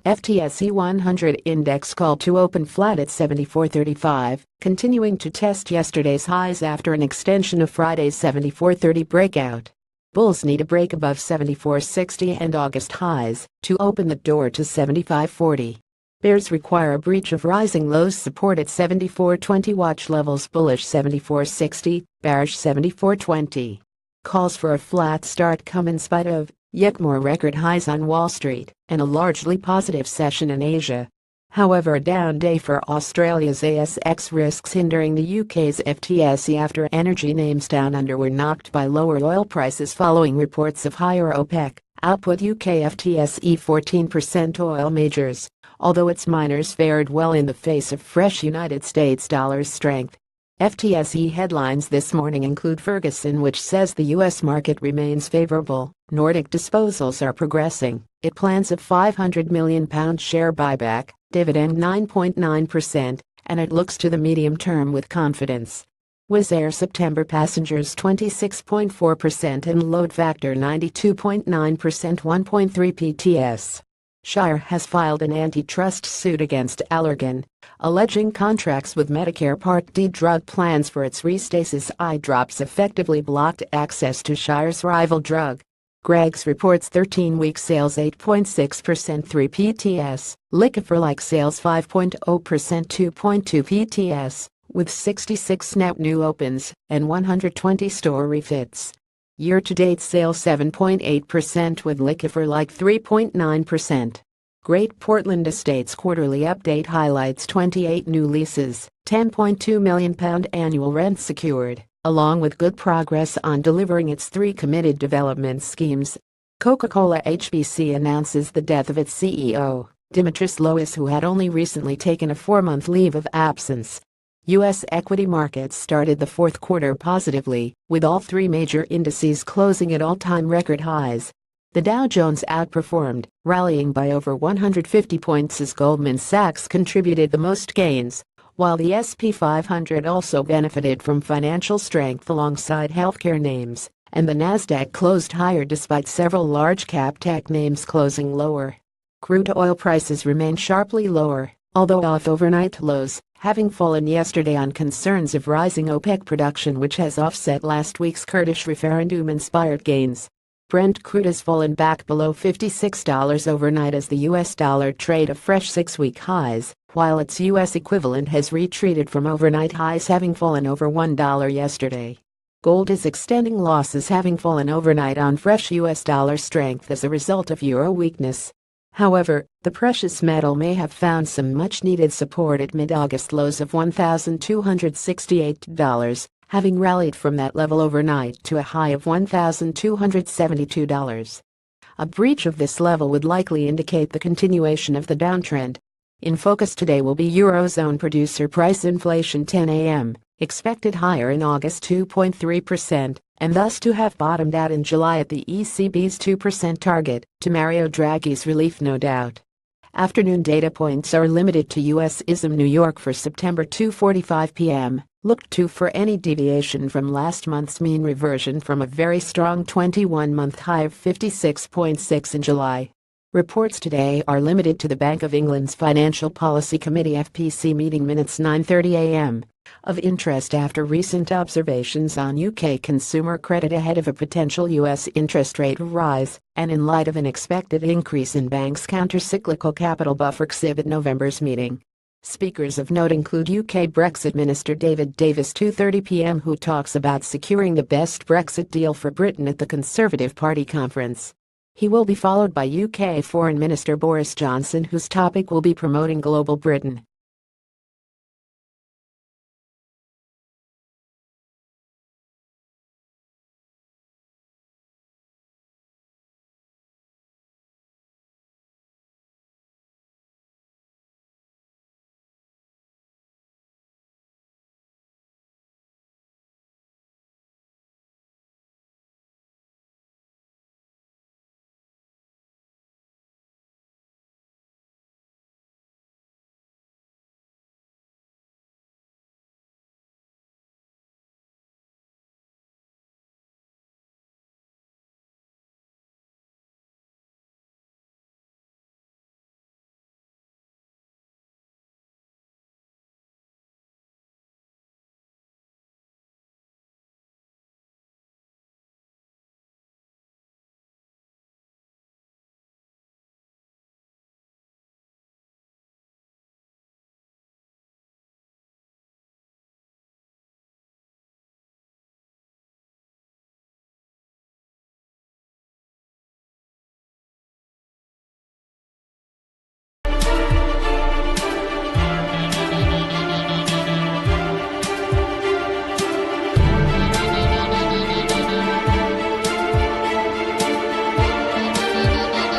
FTSE 100 index called to open flat at 74.35, continuing to test yesterday's highs after an extension of Friday's 74.30 breakout. Bulls need a break above 74.60 and August highs to open the door to 75.40. Bears require a breach of rising lows support at 74.20. Watch levels bullish 74.60, bearish 74.20. Calls for a flat start come in spite of yet more record highs on Wall Street and a largely positive session in Asia. However, a down day for Australia's ASX risks hindering the UK's FTSE after energy names down under were knocked by lower oil prices following reports of higher OPEC output. UK FTSE 14% oil majors, although its miners fared well in the face of fresh United States dollar strength. FTSE headlines this morning include Ferguson, which says the U.S. market remains favorable. Nordic disposals are progressing. It plans a £500 million share buyback, dividend 9.9%, and it looks to the medium term with confidence. Wizz Air September passengers 26.4% and load factor 92.9%, 1.3 PTS. Shire has filed an antitrust suit against Allergan, alleging contracts with Medicare Part D drug plans for its Restasis eye drops effectively blocked access to Shire's rival drug. Greggs reports 13-week sales 8.6%, 3 PTS, Liquor-like sales 5.0%, 2.2 PTS, with 66 net new opens and 120 store refits. Year-to-date sales 7.8% with Liquor-like 3.9%. Great Portland Estates quarterly update highlights 28 new leases, £10.2 million annual rent secured, along with good progress on delivering its 3 committed development schemes. Coca-Cola HBC announces the death of its CEO, Dimitris Lois, who had only recently taken a 4-month leave of absence. U.S. equity markets started the fourth quarter positively, with all 3 major indices closing at all-time record highs. The Dow Jones outperformed, rallying by over 150 points as Goldman Sachs contributed the most gains, while the S&P 500 also benefited from financial strength alongside healthcare names, and the Nasdaq closed higher despite several large-cap tech names closing lower. Crude oil prices remain sharply lower, although off overnight lows, having fallen yesterday on concerns of rising OPEC production, which has offset last week's Kurdish referendum-inspired gains. Brent crude has fallen back below $56 overnight as the U.S. dollar trade a fresh 6-week highs, while its U.S. equivalent has retreated from overnight highs, having fallen over $1 yesterday. Gold is extending losses, having fallen overnight on fresh U.S. dollar strength as a result of euro weakness. However, the precious metal may have found some much-needed support at mid-August lows of $1,268, having rallied from that level overnight to a high of $1,272. A breach of this level would likely indicate the continuation of the downtrend. In focus today will be Eurozone producer price inflation 10 a.m., expected higher in August 2.3%, and thus to have bottomed out in July at the ECB's 2% target, to Mario Draghi's relief no doubt. Afternoon data points are limited to U.S. ISM New York for September 2:45 p.m. Look to for any deviation from last month's mean reversion from a very strong 21-month high of 56.6 in July. Reports today are limited to the Bank of England's Financial Policy Committee FPC meeting minutes 9:30 a.m. Of interest after recent observations on UK consumer credit ahead of a potential US interest rate rise, and in light of an expected increase in banks' counter-cyclical capital buffer exhibit November's meeting. Speakers of note include UK Brexit Minister David Davis 2:30 p.m. who talks about securing the best Brexit deal for Britain at the Conservative Party conference. He will be followed by UK Foreign Minister Boris Johnson, whose topic will be promoting global Britain.